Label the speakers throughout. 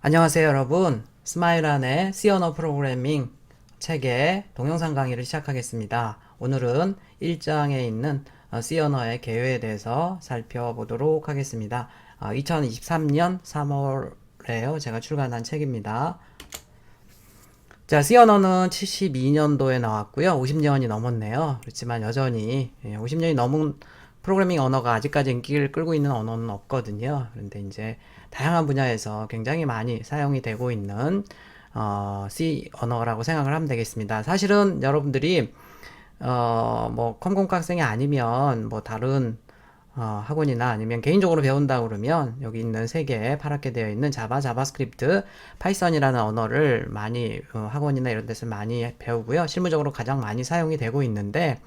Speaker 1: 안녕하세요, 여러분. 스마일안의 C 언어 프로그래밍 책의 동영상 강의를 시작하겠습니다. 오늘은 1장에 있는 C 언어의 개요에 대해서 살펴보도록 하겠습니다. 2023년 3월에요. 제가 출간한 책입니다. 자, C 언어는 72년도에 나왔고요. 50년이 넘었네요. 그렇지만 여전히 50년이 넘은 프로그래밍 언어가 아직까지 인기를 끌고 있는 언어는 없거든요. 그런데 이제 다양한 분야에서 굉장히 많이 사용이 되고 있는 C 언어라고 생각을 하면 되겠습니다. 사실은 여러분들이 뭐 컴공과 학생이 아니면 뭐 다른 학원이나 아니면 개인적으로 배운다 그러면 여기 있는 세 개 파랗게 되어 있는 자바, 자바스크립트, 파이썬이라는 언어를 많이 학원이나 이런 데서 많이 배우고요. 실무적으로 가장 많이 사용이 되고 있는데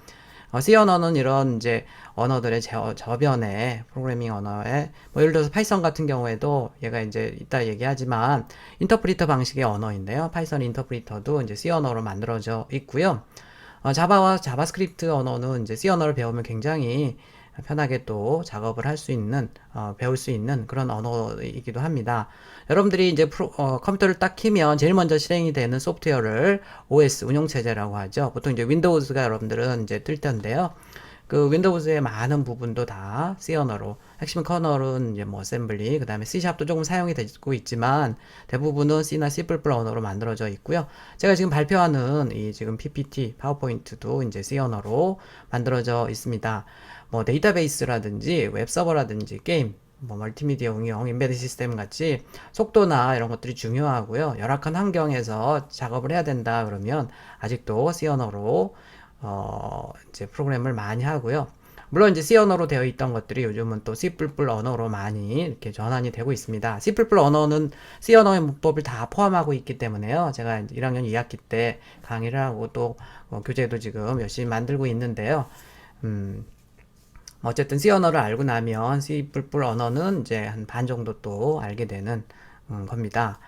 Speaker 1: C 언어는 이런 이제 언어들의 저변에 프로그래밍 언어에 뭐 예를 들어서 파이썬 같은 경우에도 얘가 이제 이따 얘기하지만 인터프리터 방식의 언어인데요. 파이썬 인터프리터도 이제 C 언어로 만들어져 있고요. 자바와 자바스크립트 언어는 이제 C 언어를 배우면 굉장히 편하게 또 작업을 할 수 있는, 배울 수 있는 그런 언어이기도 합니다. 여러분들이 이제 컴퓨터를 딱 키면 제일 먼저 실행이 되는 소프트웨어를 OS, 운영체제라고 하죠. 보통 이제 윈도우즈가 여러분들은 이제 뜰 텐데요. 그 윈도우즈의 많은 부분도 다 C 언어로, 핵심 커널은 이제 뭐 어셈블리, 그 다음에 C샵도 조금 사용이 되고 있지만 대부분은 C나 C++ 언어로 만들어져 있고요. 제가 지금 발표하는 이 지금 PPT, 파워포인트도 이제 C 언어로 만들어져 있습니다. 뭐 데이터베이스라든지 웹서버라든지 게임, 뭐 멀티미디어 응용, 인베드 시스템 같이 속도나 이런 것들이 중요하고요. 열악한 환경에서 작업을 해야 된다 그러면 아직도 C 언어로 이제 프로그램을 많이 하고요. 물론 이제 C 언어로 되어 있던 것들이 요즘은 또 C++ 언어로 많이 이렇게 전환이 되고 있습니다. C++ 언어는 C 언어의 문법을 다 포함하고 있기 때문에요. 제가 1학년 2학기 때 강의를 하고 또 교재도 지금 열심히 만들고 있는데요. 어쨌든 C 언어를 알고 나면 C++ 언어는 이제 한 반 정도 또 알게 되는 겁니다.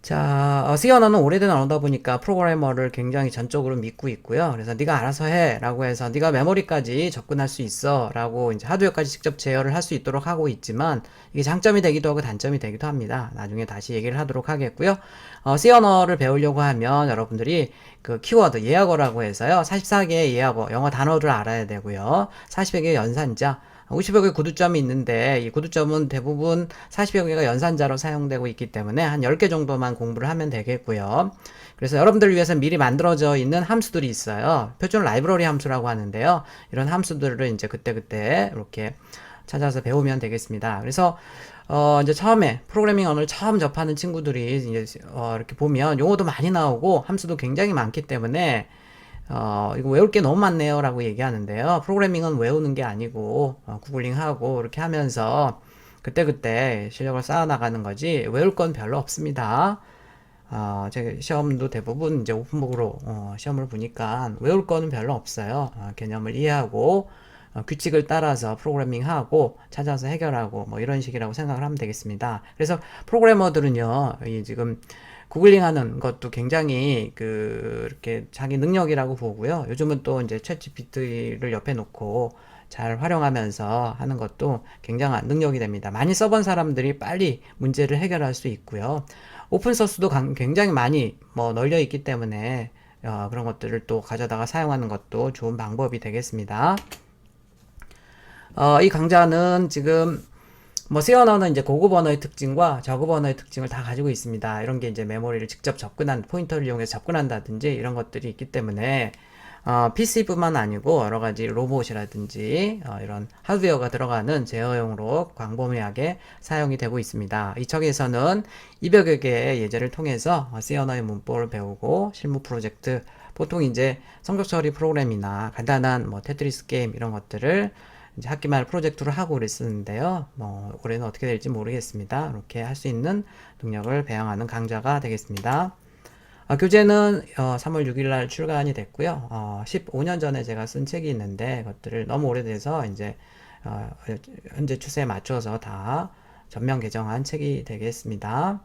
Speaker 1: 자, C 언어는 오래된 언어다 보니까 프로그래머를 굉장히 전적으로 믿고 있고요. 그래서 네가 알아서 해 라고 해서 네가 메모리까지 접근할 수 있어 라고 이제 하드웨어까지 직접 제어를 할 수 있도록 하고 있지만 이게 장점이 되기도 하고 단점이 되기도 합니다. 나중에 다시 얘기를 하도록 하겠고요. C 언어를 배우려고 하면 여러분들이 그 키워드 예약어라고 해서요. 44개의 예약어, 영어 단어를 알아야 되고요. 40여 개의 연산자, 50여 개의 구두점이 있는데 이 구두점은 대부분 40여 개가 연산자로 사용되고 있기 때문에 한 10개 정도만 공부를 하면 되겠고요. 그래서 여러분들을 위해서 미리 만들어져 있는 함수들이 있어요. 표준 라이브러리 함수라고 하는데요. 이런 함수들을 이제 그때그때 이렇게 찾아서 배우면 되겠습니다. 그래서 이제 처음에 프로그래밍 언어를 처음 접하는 친구들이 이제 이렇게 보면 용어도 많이 나오고 함수도 굉장히 많기 때문에 이거 외울 게 너무 많네요 라고 얘기하는데요. 프로그래밍은 외우는 게 아니고 구글링하고 이렇게 하면서 그때그때 실력을 쌓아나가는 거지 외울 건 별로 없습니다. 제 시험도 대부분 이제 오픈북으로 시험을 보니까 외울 거는 별로 없어요. 개념을 이해하고 규칙을 따라서 프로그래밍하고 찾아서 해결하고 뭐 이런 식이라고 생각을 하면 되겠습니다. 그래서 프로그래머들은요, 이 지금 구글링 하는 것도 굉장히 이렇게 자기 능력이라고 보고요. 요즘은 또 이제 챗 GPT를 옆에 놓고 잘 활용하면서 하는 것도 굉장한 능력이 됩니다. 많이 써본 사람들이 빨리 문제를 해결할 수 있고요. 오픈소스도 굉장히 많이 뭐 널려 있기 때문에 그런 것들을 또 가져다가 사용하는 것도 좋은 방법이 되겠습니다. 이 강좌는 지금 뭐 C 언어는 이제 고급 언어의 특징과 저급 언어의 특징을 다 가지고 있습니다. 이런 게 이제 메모리를 직접 접근한 포인터를 이용해서 접근한다든지 이런 것들이 있기 때문에 PC뿐만 아니고 여러 가지 로봇이라든지 이런 하드웨어가 들어가는 제어용으로 광범위하게 사용이 되고 있습니다. 이 책에서는 200여 개의 예제를 통해서 C 언어의 문법을 배우고 실무 프로젝트 보통 이제 성격 처리 프로그램이나 간단한 뭐 테트리스 게임 이런 것들을 이제 학기 말 프로젝트로 하고 그랬었는데요. 뭐 올해는 어떻게 될지 모르겠습니다. 이렇게 할 수 있는 능력을 배양하는 강좌가 되겠습니다. 교재는 3월 6일 날 출간이 됐고요. 15년 전에 제가 쓴 책이 있는데 그것들을 너무 오래돼서 이제 현재 추세에 맞춰서 다 전면 개정한 책이 되겠습니다.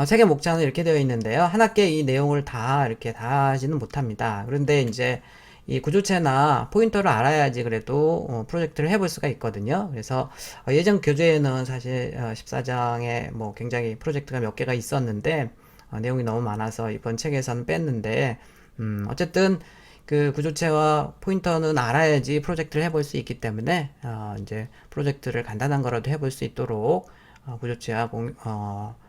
Speaker 1: 책의 목차는 이렇게 되어 있는데요. 한 학기에 이 내용을 다 이렇게 다 하지는 못합니다. 그런데 이제 이 구조체나 포인터를 알아야지 그래도 프로젝트를 해볼 수가 있거든요. 그래서 예전 교재에는 사실 14장에 뭐 굉장히 프로젝트가 몇 개가 있었는데 내용이 너무 많아서 이번 책에서는 뺐는데 어쨌든 그 구조체와 포인터는 알아야지 프로젝트를 해볼 수 있기 때문에 이제 프로젝트를 간단한 거라도 해볼 수 있도록 구조체와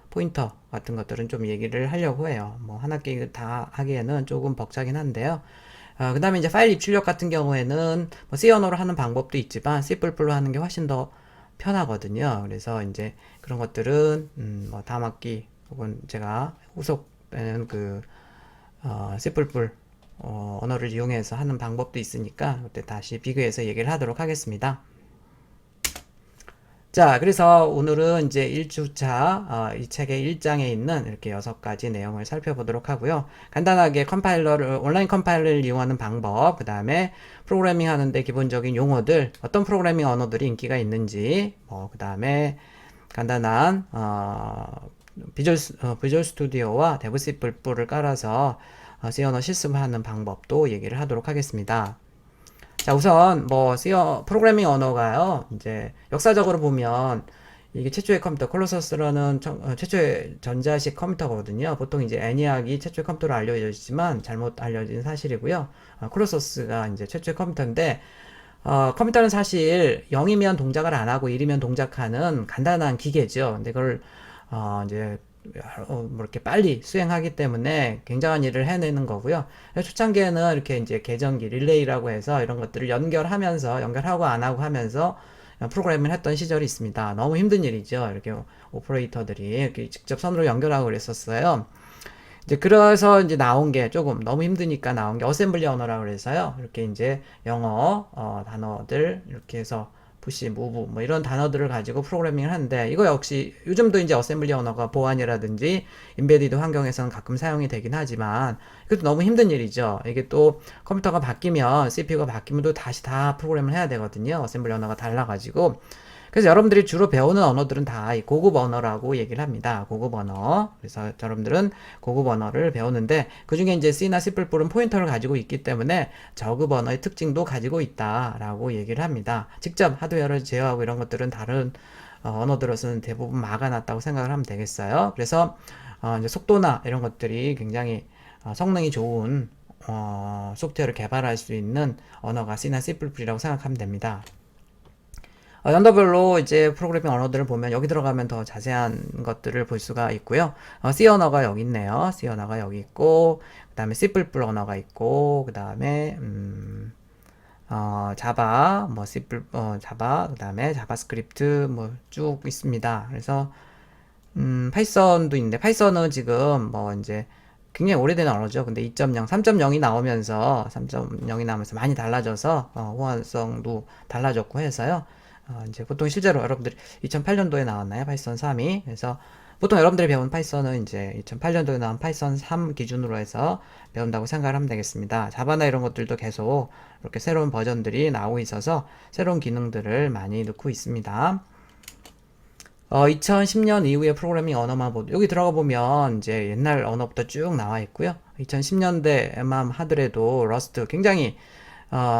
Speaker 1: 포인터 같은 것들은 좀 얘기를 하려고 해요. 뭐 한 학기 다 하기에는 조금 벅차긴 한데요. 그 다음에 이제 파일 입출력 같은 경우에는 뭐 C 언어로 하는 방법도 있지만 C++ 로 하는 게 훨씬 더 편하거든요. 그래서 이제 그런 것들은 뭐 다음 학기 혹은 제가 후속에는 그 C++ 언어를 이용해서 하는 방법도 있으니까 그때 다시 비교해서 얘기를 하도록 하겠습니다. 자, 그래서 오늘은 이제 1주차 이 책의 1장에 있는 이렇게 6가지 내용을 살펴보도록 하고요. 간단하게 온라인 컴파일러를 이용하는 방법, 그 다음에 프로그래밍 하는데 기본적인 용어들, 어떤 프로그래밍 언어들이 인기가 있는지, 그 다음에 간단한 비주얼 스튜디오와 데브 C++를 깔아서 C 언어 실습하는 방법도 얘기를 하도록 하겠습니다. 자, 우선 프로그래밍 언어가요. 이제 역사적으로 보면 이게 최초의 컴퓨터 콜로서스라는 최초의 전자식 컴퓨터거든요. 보통 이제 애니악이 최초의 컴퓨터로 알려져 있지만 잘못 알려진 사실이고요. 콜로서스가 이제 최초의 컴퓨터인데 컴퓨터는 사실 0이면 동작을 안 하고 1이면 동작하는 간단한 기계죠. 근데 그걸 이제 뭐 이렇게 빨리 수행하기 때문에 굉장한 일을 해내는 거고요. 초창기에는 이렇게 이제 계정기, 릴레이라고 해서 이런 것들을 연결하고 안 하고 하면서 프로그래밍을 했던 시절이 있습니다. 너무 힘든 일이죠. 이렇게 오퍼레이터들이 이렇게 직접 선으로 연결하고 그랬었어요. 이제 그래서 이제 나온 게 조금 너무 힘드니까 나온 게 어셈블리 언어라고 그래서요. 이렇게 이제 영어 단어들 이렇게 해서 푸시, 무브 뭐 이런 단어들을 가지고 프로그래밍을 하는데 이거 역시 요즘도 이제 어셈블리 언어가 보안이라든지 인베디드 환경에서는 가끔 사용이 되긴 하지만 이것도 너무 힘든 일이죠. 이게 또 컴퓨터가 바뀌면 CPU가 바뀌면 또 다시 다 프로그램을 해야 되거든요. 어셈블리 언어가 달라가지고 그래서 여러분들이 주로 배우는 언어들은 다 고급 언어라고 얘기를 합니다. 고급 언어. 그래서 여러분들은 고급 언어를 배우는데 그 중에 이제 C나 C++는 포인터를 가지고 있기 때문에 저급 언어의 특징도 가지고 있다라고 얘기를 합니다. 직접 하드웨어를 제어하고 이런 것들은 다른 언어들로서는 대부분 막아놨다고 생각을 하면 되겠어요. 그래서 이제 속도나 이런 것들이 굉장히 성능이 좋은 소프트웨어를 개발할 수 있는 언어가 C나 C++이라고 생각하면 됩니다. 연도별로 이제 프로그래밍 언어들을 보면 여기 들어가면 더 자세한 것들을 볼 수가 있고요. C 언어가 여기 있네요. C 언어가 여기 있고, 그 다음에 C++ 언어가 있고, 그 다음에, 자바, 자바, 그 다음에 자바스크립트, 뭐 쭉 있습니다. 그래서, 파이썬도 있는데, 파이썬은 지금 이제 굉장히 오래된 언어죠. 근데 2.0, 3.0이 나오면서 많이 달라져서, 호환성도 달라졌고 해서요. 이제 보통 실제로 여러분들이 2008년도에 나왔나요? 파이썬 3이. 그래서 보통 여러분들이 배운 파이썬은 이제 2008년도에 나온 파이썬 3 기준으로 해서 배운다고 생각을 하면 되겠습니다. 자바나 이런 것들도 계속 이렇게 새로운 버전들이 나오고 있어서 새로운 기능들을 많이 넣고 있습니다. 2010년 이후의 프로그래밍 언어만 여기 들어가 보면 이제 옛날 언어부터 쭉 나와 있고요. 2010년대에만 하더라도 러스트 굉장히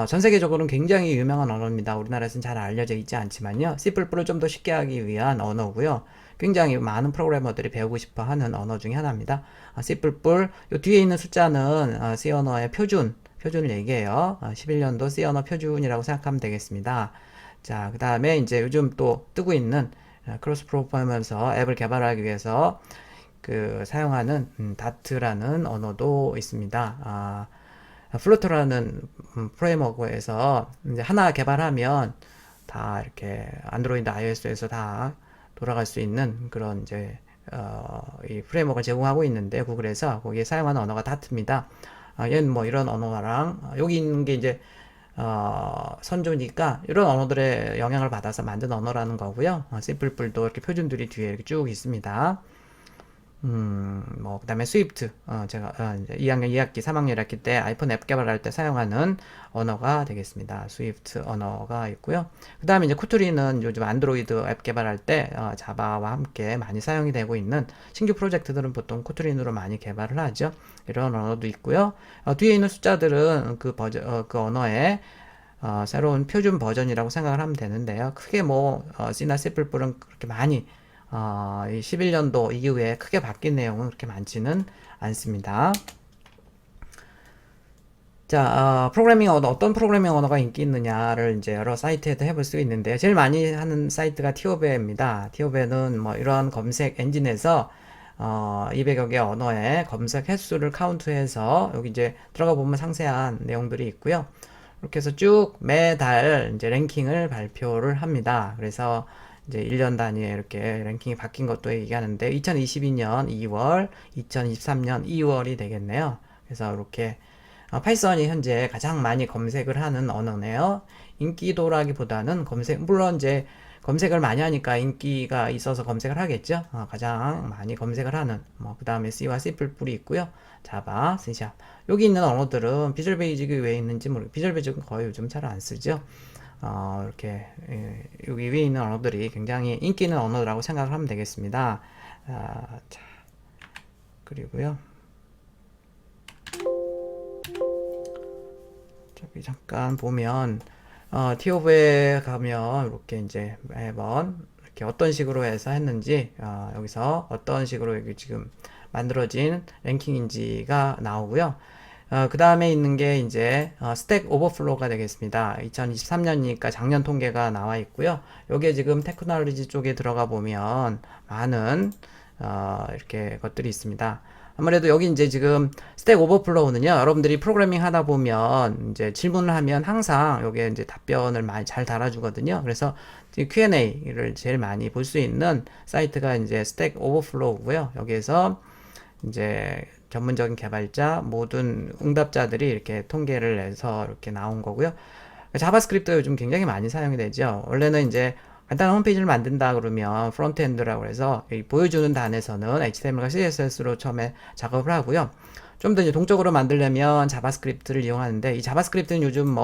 Speaker 1: 전 세계적으로는 굉장히 유명한 언어입니다. 우리나라에서는 잘 알려져 있지 않지만요. C++를 좀 더 쉽게 하기 위한 언어고요. 굉장히 많은 프로그래머들이 배우고 싶어 하는 언어 중에 하나입니다. C++, 요 뒤에 있는 숫자는 C 언어의 표준을 얘기해요. 11년도 C 언어 표준이라고 생각하면 되겠습니다. 자, 그 다음에 이제 요즘 또 뜨고 있는 크로스 플랫폼하면서 앱을 개발하기 위해서 사용하는 다트라는 언어도 있습니다. 플루터라는 프레임워크에서 이제 하나 개발하면 다 이렇게 안드로이드, iOS에서 다 돌아갈 수 있는 그런 이제 이 프레임워크를 제공하고 있는데 구글에서 거기에 사용하는 언어가 다트입니다. 얘는 뭐 이런 언어랑 여기 있는 게 이제 선조니까 이런 언어들의 영향을 받아서 만든 언어라는 거고요. C++도 이렇게 표준들이 뒤에 이렇게 쭉 있습니다. 그다음에 스위프트, 제가 이제 2학년 2학기, 3학년 1학기 때 아이폰 앱 개발할 때 사용하는 언어가 되겠습니다. 스위프트 언어가 있고요. 그다음에 이제 코트리는 요즘 안드로이드 앱 개발할 때 자바와 함께 많이 사용이 되고 있는 신규 프로젝트들은 보통 코트린으로 많이 개발을 하죠. 이런 언어도 있고요. 뒤에 있는 숫자들은 그 언어의 새로운 표준 버전이라고 생각을 하면 되는데요. 크게 C나 C++은 그렇게 많이 이 11년도 이후에 크게 바뀐 내용은 그렇게 많지는 않습니다. 자, 프로그래밍 언어, 어떤 프로그래밍 언어가 인기 있느냐를 이제 여러 사이트에도 해볼 수 있는데요. 제일 많이 하는 사이트가 티오베입니다. 티오베는 이런 검색 엔진에서 200여 개 언어의 검색 횟수를 카운트해서 여기 이제 들어가 보면 상세한 내용들이 있고요. 이렇게 해서 쭉 매달 이제 랭킹을 발표를 합니다. 그래서 이제 1년 단위에 이렇게 랭킹이 바뀐 것도 얘기하는데 2022년 2월, 2023년 2월이 되겠네요. 그래서 이렇게 파이썬이 현재 가장 많이 검색을 하는 언어네요. 인기도라기보다는 물론 이제 검색을 많이 하니까 인기가 있어서 검색을 하겠죠. 가장 많이 검색을 하는, 그 다음에 C와 C++ 있고요. 자바, C#. 여기 있는 언어들은 비주얼 베이직이 왜 있는지 비주얼 베이직은 거의 요즘 잘 안 쓰죠. 이렇게, 여기 위에 있는 언어들이 굉장히 인기 있는 언어라고 생각을 하면 되겠습니다. 자, 그리고요. 저기 잠깐 보면 티오브에 가면 이렇게 이제 매번 이렇게 어떤 식으로 해서 했는지 여기서 어떤 식으로 여기 지금 만들어진 랭킹인지가 나오고요. 그 다음에 있는 게 이제 스택 오버플로우가 되겠습니다. 2023년이니까 작년 통계가 나와 있고요. 요게 지금 테크놀로지 쪽에 들어가 보면 많은 이렇게 것들이 있습니다. 아무래도 여기 이제 지금 스택 오버플로우는요, 여러분들이 프로그래밍 하다 보면 이제 질문을 하면 항상 여기에 이제 답변을 많이 잘 달아주거든요. 그래서 Q&A를 제일 많이 볼 수 있는 사이트가 이제 스택 오버플로우고요. 여기에서 이제 전문적인 개발자, 모든 응답자들이 이렇게 통계를 내서 이렇게 나온 거고요. 자바스크립트가 요즘 굉장히 많이 사용이 되죠. 원래는 이제 간단한 홈페이지를 만든다 그러면 프론트엔드라고 해서 보여주는 단에서는 HTML과 CSS로 처음에 작업을 하고요. 좀 더 이제 동적으로 만들려면 자바스크립트를 이용하는데 이 자바스크립트는 요즘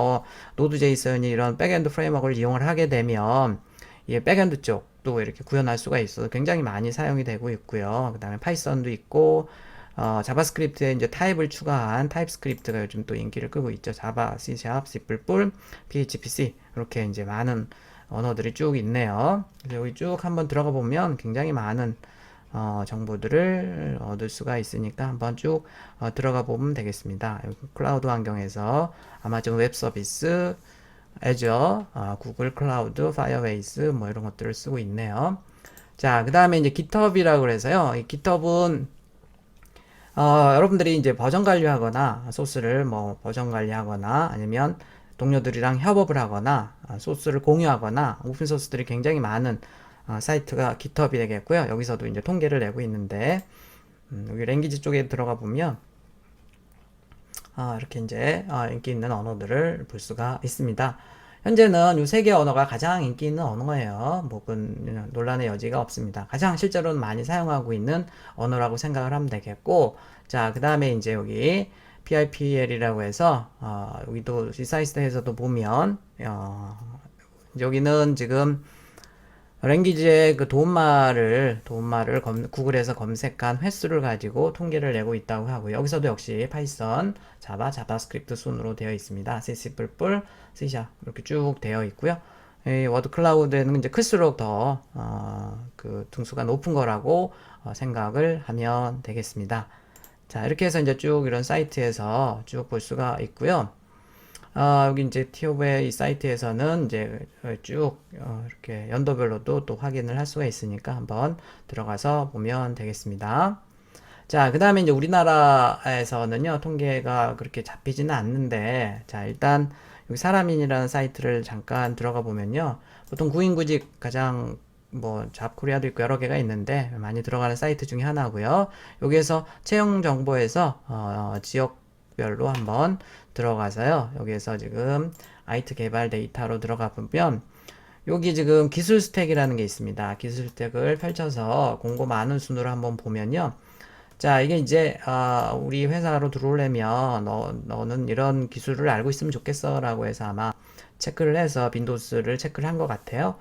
Speaker 1: 노드 제이슨이 이런 백엔드 프레임워크를 이용을 하게 되면 이 백엔드 쪽도 이렇게 구현할 수가 있어서 굉장히 많이 사용이 되고 있고요. 그 다음에 파이썬도 있고 자바스크립트에 이제 타입을 추가한 타입스크립트가 요즘 또 인기를 끄고 있죠. 자바, C#, C++, PHP, 이렇게 이제 많은 언어들이 쭉 있네요. 그래서 여기 쭉 한번 들어가 보면 굉장히 많은 정보들을 얻을 수가 있으니까 한번 쭉 들어가 보면 되겠습니다. 여기 클라우드 환경에서 아마존 웹 서비스, 애저, 구글 클라우드, 파이어베이스 이런 것들을 쓰고 있네요. 자, 그 다음에 이제 GitHub이라고 해서요. 이 GitHub은 여러분들이 이제 버전 관리하거나 소스를 버전 관리하거나 아니면 동료들이랑 협업을 하거나 소스를 공유하거나 오픈 소스들이 굉장히 많은 사이트가 GitHub이 되겠고요. 여기서도 이제 통계를 내고 있는데 여기 랭귀지 쪽에 들어가 보면 이렇게 이제 인기 있는 언어들을 볼 수가 있습니다. 현재는 이 세 개 언어가 가장 인기 있는 언어예요. 논란의 여지가 없습니다. 가장 실제로는 많이 사용하고 있는 언어라고 생각을 하면 되겠고, 자, 그 다음에 이제 여기 PIPL이라고 해서 여기도 이 사이트에서도 보면 여기는 지금 랭귀지의 그 도움말을 구글에서 검색한 횟수를 가지고 통계를 내고 있다고 하고요. 여기서도 역시 파이썬, 자바, 자바스크립트 순으로 되어 있습니다. C++, C# 이렇게 쭉 되어 있고요. 이 워드 클라우드에는 이제 클수록 더 그 등수가 높은 거라고 생각을 하면 되겠습니다. 자, 이렇게 해서 이제 쭉 이런 사이트에서 쭉 볼 수가 있고요. 여기 이제 티오브의 이 사이트에서는 이제 쭉 이렇게 연도별로도 또 확인을 할 수가 있으니까 한번 들어가서 보면 되겠습니다. 자, 그 다음에 이제 우리나라에서는요, 통계가 그렇게 잡히지는 않는데, 자, 일단 여기 사람인이라는 사이트를 잠깐 들어가 보면요, 보통 구인구직 가장 잡코리아도 있고 여러 개가 있는데 많이 들어가는 사이트 중에 하나고요. 여기에서 채용 정보에서 지역별로 한번 들어가서요. 여기에서 지금 IT 개발 데이터로 들어가 보면 여기 지금 기술 스택이라는 게 있습니다. 기술 스택을 펼쳐서 공고 많은 순으로 한번 보면요. 자, 이게 이제 우리 회사로 들어오려면 너는 이런 기술을 알고 있으면 좋겠어 라고 해서 아마 체크를 해서 빈도수를 체크를 한 것 같아요.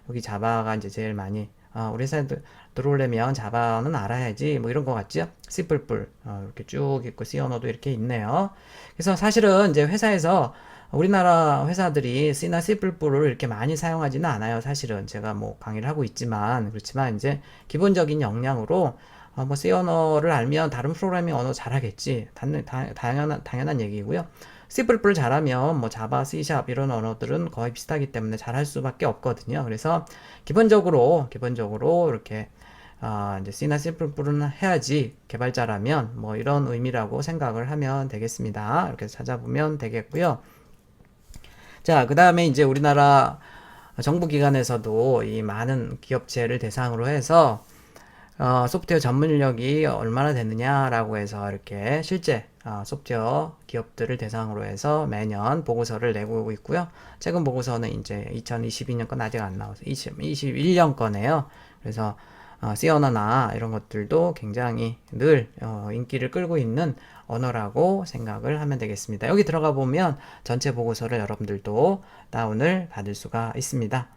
Speaker 1: 여기 자바가 이제 제일 많이 우리 회사에 들어오려면 자바는 알아야지 뭐 이런 거 같죠? C++ 이렇게 쭉 있고 C 언어도 이렇게 있네요. 그래서 사실은 이제 회사에서 우리나라 회사들이 C나 C++를 이렇게 많이 사용하지는 않아요. 사실은 제가 뭐 강의를 하고 있지만 그렇지만 이제 기본적인 역량으로 뭐 C 언어를 알면 다른 프로그래밍 언어 잘하겠지. 당연한 얘기고요. C++ 잘하면 뭐 자바, C# 이런 언어들은 거의 비슷하기 때문에 잘할 수밖에 없거든요. 그래서 기본적으로 이렇게 이제 C나 C++는 해야지 개발자라면 뭐 이런 의미라고 생각을 하면 되겠습니다. 이렇게 찾아보면 되겠고요. 자, 그 다음에 이제 우리나라 정부기관에서도 이 많은 기업체를 대상으로 해서 소프트웨어 전문 인력이 얼마나 되느냐라고 해서 이렇게 실제 소프트웨어 기업들을 대상으로 해서 매년 보고서를 내고 있고요. 최근 보고서는 이제 2022년 건 아직 안 나와서 2021년 거네요. 그래서 C 언어나 이런 것들도 굉장히 늘 인기를 끌고 있는 언어라고 생각을 하면 되겠습니다. 여기 들어가 보면 전체 보고서를 여러분들도 다운을 받을 수가 있습니다.